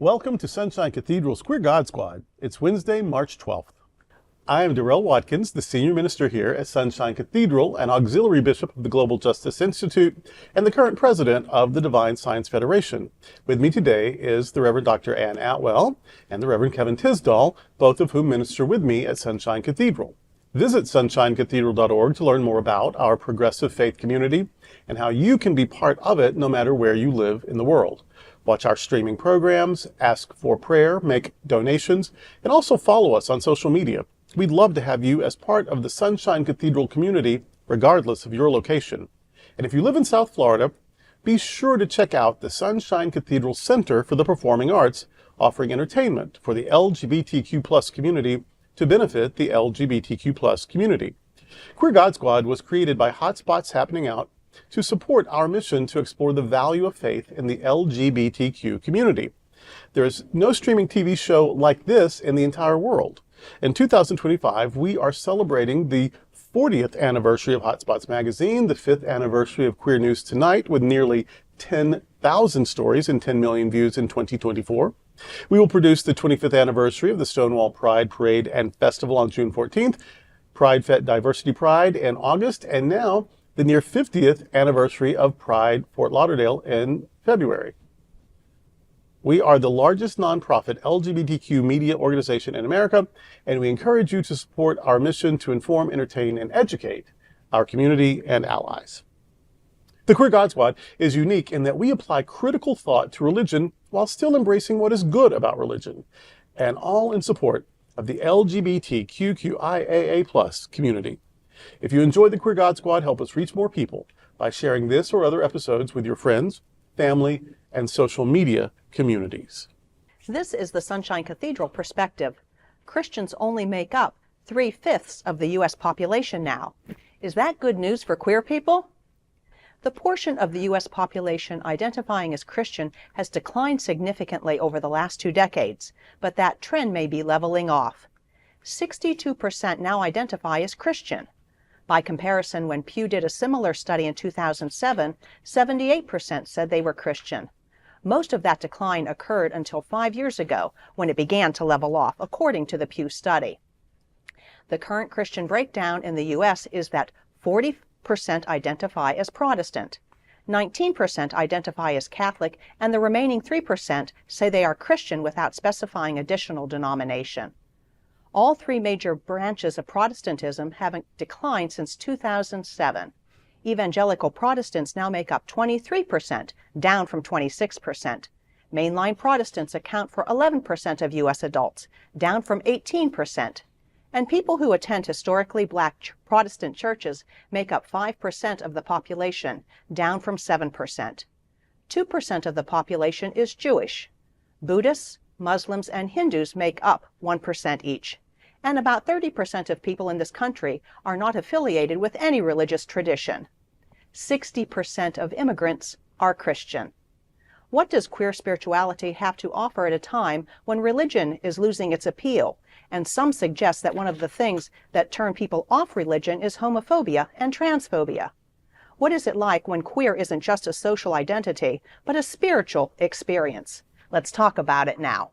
Welcome to Sunshine Cathedral's Queer God Squad. It's Wednesday, March 12th. I am Darrell Watkins, the Senior Minister here at Sunshine Cathedral and Auxiliary Bishop of the Global Justice Institute and the current President of the Divine Science Federation. With me today is the Reverend Dr. Ann Atwell and the Reverend Kevin Tisdall, both of whom minister with me at Sunshine Cathedral. Visit sunshinecathedral.org to learn more about our progressive faith community and how you can be part of it no matter where you live in the world. Watch our streaming programs, ask for prayer, make donations, and also follow us on social media. We'd love to have you as part of the Sunshine Cathedral community, regardless of your location. And if you live in South Florida, be sure to check out the Sunshine Cathedral Center for the Performing Arts, offering entertainment for the LGBTQ+ community to benefit the LGBTQ+ community. Queer God Squad was created by Hotspots Happening Out to support our mission to explore the value of faith in the LGBTQ community. There is no streaming TV show like this in the entire world. In 2025, we are celebrating the 40th anniversary of Hotspots Magazine, the 5th anniversary of Queer News Tonight, with nearly 10,000 stories and 10 million views in 2024. We will produce the 25th anniversary of the Stonewall Pride Parade and Festival on June 14th, Pride Fete Diversity Pride in August, and now the near 50th anniversary of Pride Fort Lauderdale in February. We are the largest nonprofit LGBTQ media organization in America, and we encourage you to support our mission to inform, entertain, and educate our community and allies. The Queer God Squad is unique in that we apply critical thought to religion while still embracing what is good about religion, and all in support of the LGBTQIAA+ community. If you enjoy the Queer God Squad, help us reach more people by sharing this or other episodes with your friends, family, and social media communities. This is the Sunshine Cathedral perspective. Christians only make up 3/5 of the U.S. population now. Is that good news for queer people? The portion of the U.S. population identifying as Christian has declined significantly over the last 2 decades, but that trend may be leveling off. 62% now identify as Christian. By comparison, when Pew did a similar study in 2007, 78% said they were Christian. Most of that decline occurred until 5 years ago, when it began to level off, according to the Pew study. The current Christian breakdown in the U.S. is that 40% identify as Protestant, 19% identify as Catholic, and the remaining 3% say they are Christian without specifying additional denomination. All 3 major branches of Protestantism have declined since 2007. Evangelical Protestants now make up 23%, down from 26%. Mainline Protestants account for 11% of U.S. adults, down from 18%. And people who attend historically Black Protestant churches make up 5% of the population, down from 7%. 2% of the population is Jewish. Buddhists, Muslims, and Hindus make up 1% each. And about 30% of people in this country are not affiliated with any religious tradition. 60% of immigrants are Christian. What does queer spirituality have to offer at a time when religion is losing its appeal? And some suggest that one of the things that turn people off religion is homophobia and transphobia. What is it like when queer isn't just a social identity, but a spiritual experience? Let's talk about it now.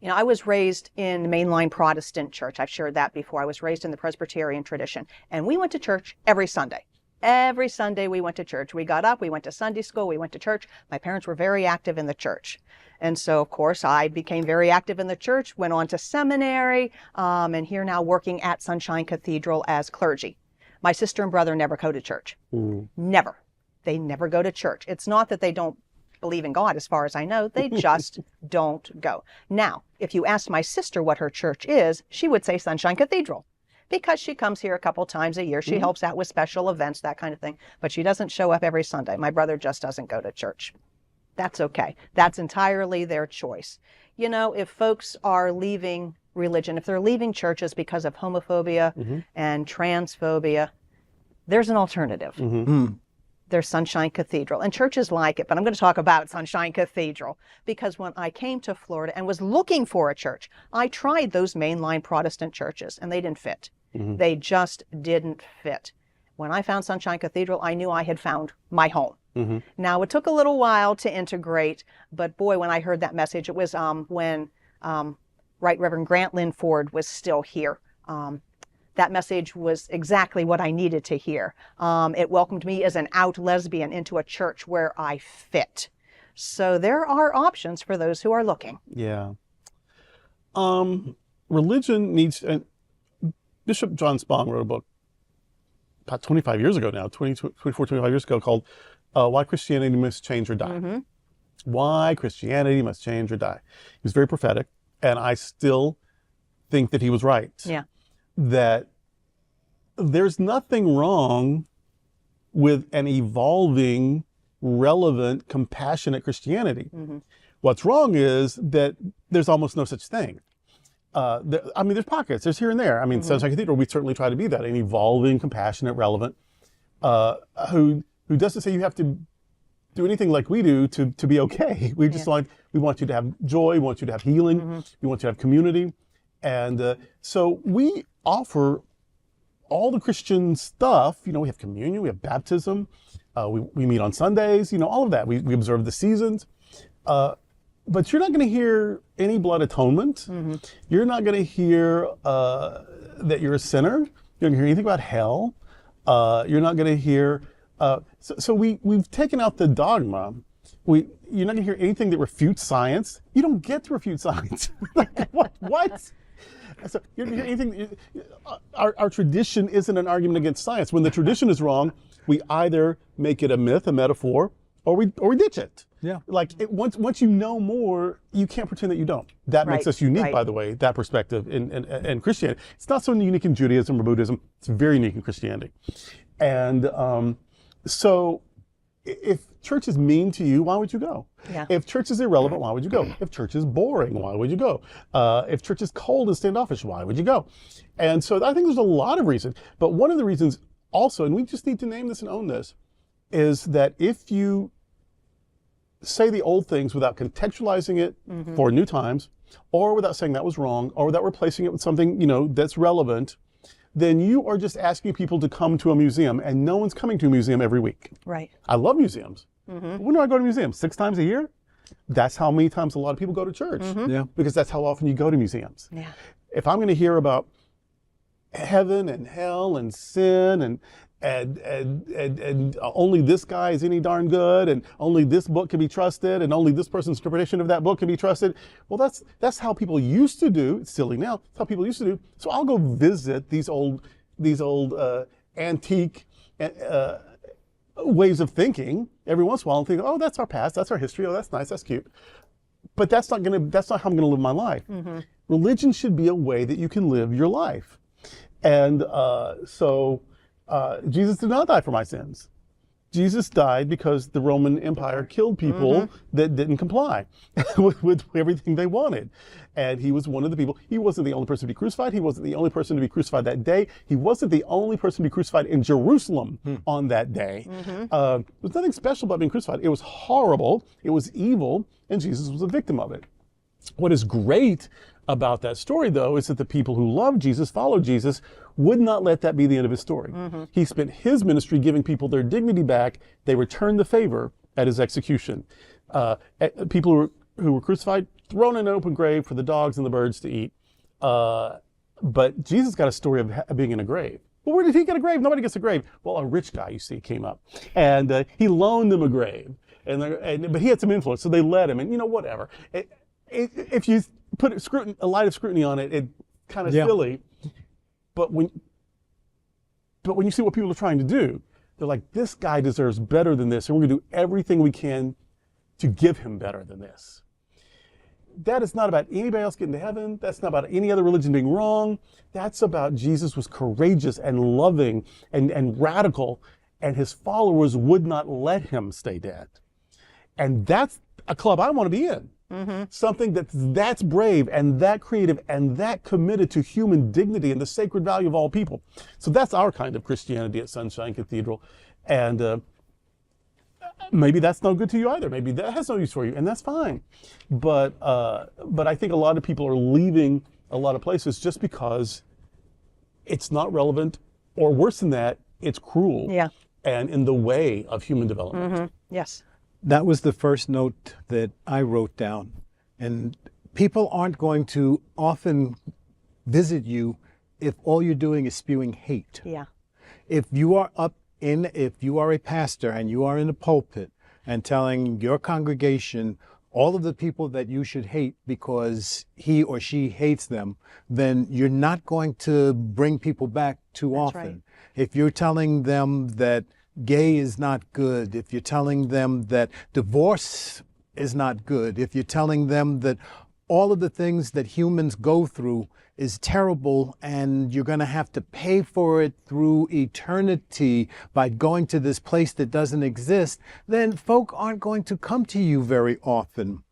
You know, I was raised in mainline Protestant church. I've shared that before. I was raised in the Presbyterian tradition, and we went to church every Sunday. Every Sunday we went to church. We got up, we went to Sunday school, we went to church. My parents were very active in the church. And so, of course, I became very active in the church, went on to seminary, and here now working at Sunshine Cathedral as clergy. My sister and brother never go to church. Never. They never go to church. It's not that they don't believe in God, as far as I know. They just don't go. Now, if you asked my sister what her church is, she would say Sunshine Cathedral, because she comes here a couple times a year. She helps out with special events, that kind of thing, but she doesn't show up every Sunday. My brother just doesn't go to church. That's okay. That's entirely their choice. You know, if folks are leaving religion, if they're leaving churches because of homophobia and transphobia, there's an alternative. There's Sunshine Cathedral, and churches like it, but I'm going to talk about Sunshine Cathedral because when I came to Florida and was looking for a church, I tried those mainline Protestant churches and they didn't fit. They just didn't fit. When I found Sunshine Cathedral, I knew I had found my home. Now, it took a little while to integrate, but boy, when I heard that message, it was when Right Reverend Grant Lynn Ford was still here. That message was exactly what I needed to hear. It welcomed me as an out lesbian into a church where I fit. So there are options for those who are looking. Yeah. Religion needs, Bishop John Spong wrote a book about 25 years ago now, 24, 25 years ago, called Why Christianity Must Change or Die. Why Christianity Must Change or Die. He was very prophetic, and I still think that he was right. Yeah. That there's nothing wrong with an evolving, relevant, compassionate Christianity. What's wrong is that there's almost no such thing. There's pockets, there's here and there. Sunshine Cathedral, we certainly try to be that, an evolving, compassionate, relevant, who doesn't say you have to do anything like we do to be okay. We just we want you to have joy, we want you to have healing, we want you to have community. And so we offer all the Christian stuff. We have communion, we have baptism, we meet on Sundays, all of that. We observe the seasons. But you're not going to hear any blood atonement. You're not going to hear that you're a sinner. You're not going to hear anything about hell. You're not going to hear... So we've taken out the dogma. You're not going to hear anything that refutes science. You don't get to refute science. What? So you're not going to hear anything... Our tradition isn't an argument against science. When the tradition is wrong, we either make it a myth, a metaphor, or we ditch it. Yeah. Once you know more, you can't pretend that you don't. That makes us unique, by the way, that perspective in Christianity. It's not so unique in Judaism or Buddhism. It's very unique in Christianity. And so if church is mean to you, why would you go? Yeah. If church is irrelevant, why would you go? If church is boring, why would you go? If church is cold and standoffish, why would you go? And so I think there's a lot of reasons. But one of the reasons also, and we just need to name this and own this, is that if you say the old things without contextualizing it for new times, or without saying that was wrong, or without replacing it with something, that's relevant, then you are just asking people to come to a museum, and no one's coming to a museum every week. Right. I love museums. When do I go to museums? 6 times a year? That's how many times a lot of people go to church. Yeah. Because that's how often you go to museums. Yeah. If I'm going to hear about heaven and hell and sin and only this guy is any darn good, and only this book can be trusted, and only this person's interpretation of that book can be trusted. Well, that's how people used to do. It's silly now. That's how people used to do. So I'll go visit these old antique ways of thinking every once in a while and think, oh, that's our past, that's our history. Oh, that's nice, that's cute. But that's not how I'm gonna live my life. Religion should be a way that you can live your life. And so Jesus did not die for my sins. Jesus died because the Roman Empire killed people that didn't comply with everything they wanted. And he was one of the people. He wasn't the only person to be crucified. He wasn't the only person to be crucified that day. He wasn't the only person to be crucified in Jerusalem on that day. There was nothing special about being crucified. It was horrible. It was evil. And Jesus was a victim of it. What is great about that story, though, is that the people who loved Jesus, followed Jesus, would not let that be the end of his story. He spent his ministry giving people their dignity back. They returned the favor at his execution. People who were crucified, thrown in an open grave for the dogs and the birds to eat. But Jesus got a story of being in a grave. Well, where did he get a grave? Nobody gets a grave. Well, a rich guy, you see, came up. And he loaned them a grave. But he had some influence, so they let him. And, whatever. If you put a light of scrutiny on it, it's kind of silly. But when you see what people are trying to do, they're like, this guy deserves better than this, and we're going to do everything we can to give him better than this. That is not about anybody else getting to heaven. That's not about any other religion being wrong. That's about Jesus was courageous and loving and radical, and his followers would not let him stay dead. And that's a club I want to be in. Something that's brave and that creative and that committed to human dignity and the sacred value of all people. So that's our kind of Christianity at Sunshine Cathedral. And maybe that's no good to you either. Maybe that has no use for you, and that's fine. But I think a lot of people are leaving a lot of places just because it's not relevant, or worse than that, it's cruel Yeah. and in the way of human development. Yes. That was the first note that I wrote down. And people aren't going to often visit you if all you're doing is spewing hate. Yeah. If you are a pastor and you are in the pulpit and telling your congregation all of the people that you should hate because he or she hates them, then you're not going to bring people back too often. right. If you're telling them that gay is not good, if you're telling them that divorce is not good, if you're telling them that all of the things that humans go through is terrible and you're going to have to pay for it through eternity by going to this place that doesn't exist, then folk aren't going to come to you very often.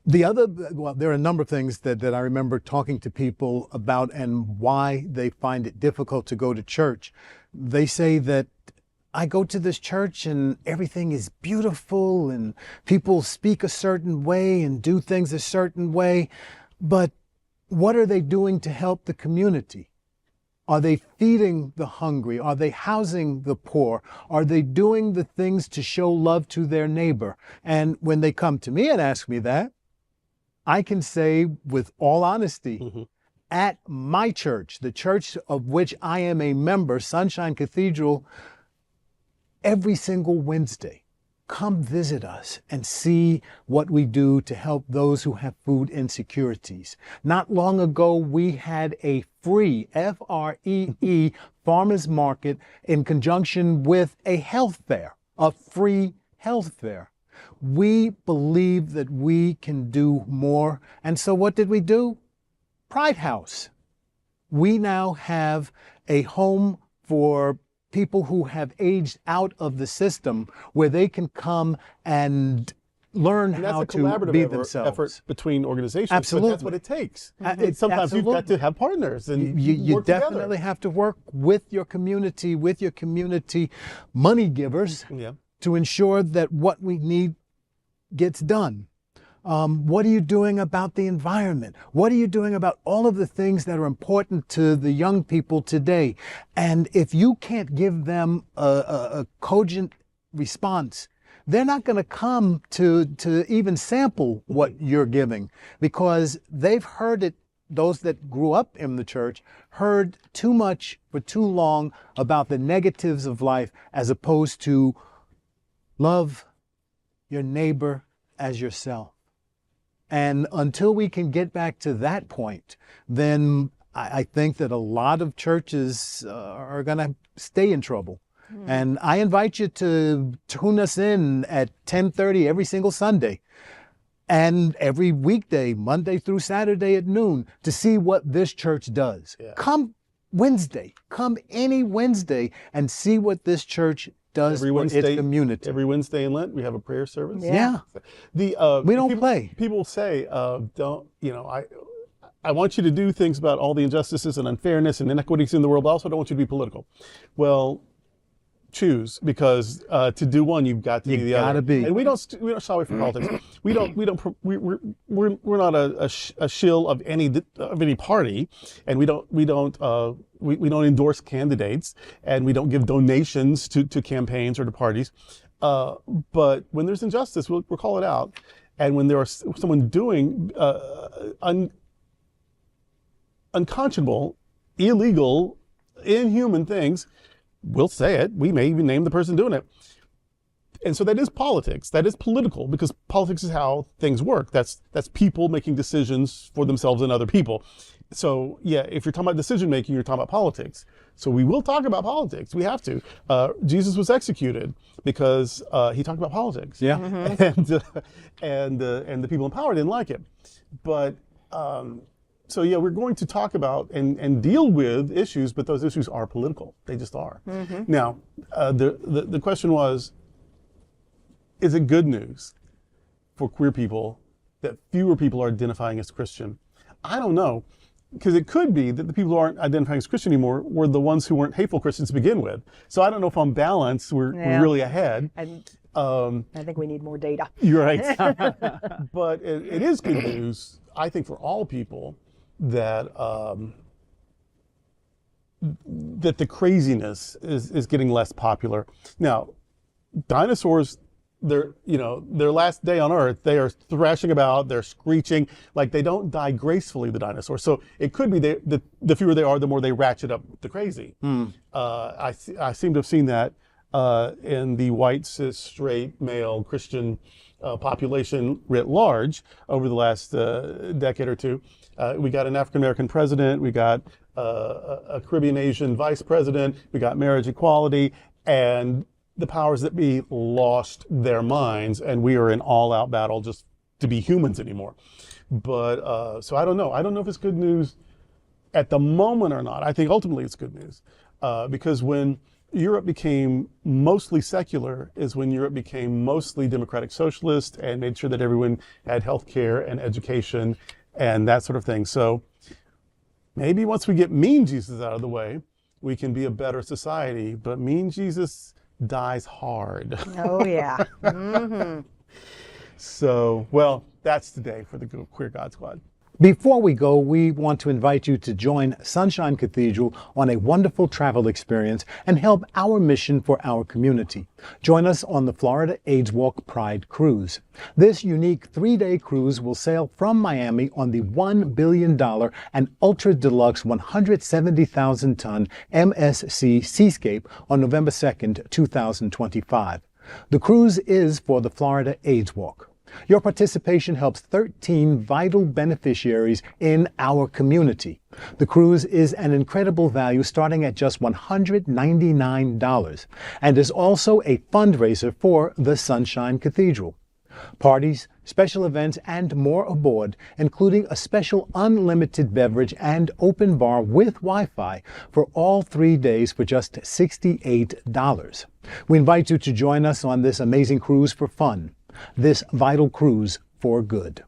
There are a number of things that I remember talking to people about and why they find it difficult to go to church. They say that I go to this church and everything is beautiful and people speak a certain way and do things a certain way, but what are they doing to help the community? Are they feeding the hungry? Are they housing the poor? Are they doing the things to show love to their neighbor? And when they come to me and ask me that, I can say with all honesty, at my church, the church of which I am a member, Sunshine Cathedral, every single Wednesday, come visit us and see what we do to help those who have food insecurities. Not long ago, we had a free, F-R-E-E, farmers market in conjunction with a health fair, a free health fair. We believe that we can do more. And so what did we do? Pride House. We now have a home for people who have aged out of the system where they can come and learn And that's how a to collaborative be effort themselves. between organizations. Absolutely. But that's what it takes. It's Sometimes you've got absolutely. to have partners and You work definitely together. have to work with your community money givers Yeah. to ensure that what we need gets done. What are you doing about the environment? What are you doing about all of the things that are important to the young people today? And if you can't give them a cogent response, they're not going to come to even sample what you're giving because they've heard it. Those that grew up in the church heard too much for too long about the negatives of life as opposed to love your neighbor as yourself. And until we can get back to that point, then I think that a lot of churches are going to stay in trouble. And I invite you to tune us in at 10:30 every single Sunday and every weekday, Monday through Saturday at noon, to see what this church does. Yeah. Come Wednesday, come any Wednesday and see what this church does Every for its Wednesday, community. every Wednesday in Lent, we have a prayer service. Yeah. The We don't people, play. People say, "Don't I want you to do things about all the injustices and unfairness and inequities in the world. I also don't want you to be political." Well, choose, because to do one, you've got to You do the other. gotta be. And we don't shy away from politics. We're not a shill of any party, and we don't endorse candidates, and we don't give donations to campaigns or to parties. But when there's injustice, we'll call it out. And when there are someone doing unconscionable, illegal, inhuman things, we'll say it. We may even name the person doing it. And so that is politics. That is political, because politics is how things work. That's people making decisions for themselves and other people. So yeah, if you're talking about decision making, you're talking about politics. So we will talk about politics. We have to. Jesus was executed because he talked about politics. Yeah. And the people in power didn't like it. But so yeah, we're going to talk about and deal with issues, but those issues are political. They just are. Now, the question was, is it good news for queer people that fewer people are identifying as Christian? I don't know, because it could be that the people who aren't identifying as Christian anymore were the ones who weren't hateful Christians to begin with. So I don't know if on balance we're really ahead. I think we need more data. You're right. But it is good news, I think, for all people that that the craziness is getting less popular. Now, dinosaurs, their last day on Earth, they are thrashing about, they're screeching, like they don't die gracefully, the dinosaurs. So it could be the fewer they are, the more they ratchet up the crazy. I seem to have seen that in the white, cis, straight, male, Christian population writ large over the last decade or two. We got an African-American president, we got a Caribbean Asian vice president, we got marriage equality, and the powers that be lost their minds, and we are in all-out battle just to be humans anymore. But so I don't know. I don't know if it's good news at the moment or not. I think ultimately it's good news because when Europe became mostly secular is when Europe became mostly democratic socialist and made sure that everyone had health care and education and that sort of thing. So maybe once we get mean Jesus out of the way, we can be a better society. But mean Jesus dies hard. Oh, yeah. Mm-hmm. So, well, that's today for the Queer God Squad. Before we go, we want to invite you to join Sunshine Cathedral on a wonderful travel experience and help our mission for our community. Join us on the Florida AIDS Walk Pride Cruise. This unique 3-day cruise will sail from Miami on the $1 billion and ultra-deluxe 170,000-ton MSC Seascape on November 2nd, 2025. The cruise is for the Florida AIDS Walk. Your participation helps 13 vital beneficiaries in our community. The cruise is an incredible value starting at just $199 and is also a fundraiser for the Sunshine Cathedral. Parties, special events, and more aboard, including a special unlimited beverage and open bar with Wi-Fi for all 3 days for just $68. We invite you to join us on this amazing cruise for fun. This vital cruise for good.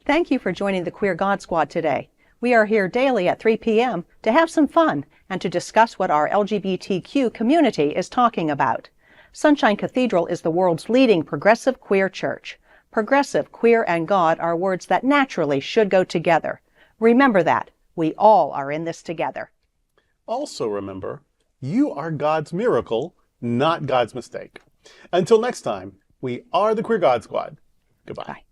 Thank you for joining the Queer God Squad today. We are here daily at 3 p.m. to have some fun and to discuss what our LGBTQ community is talking about. Sunshine Cathedral is the world's leading progressive queer church. Progressive, queer, and God are words that naturally should go together. Remember that. We all are in this together. Also remember, you are God's miracle, not God's mistake. Until next time, we are the Queer God Squad. Goodbye. Bye.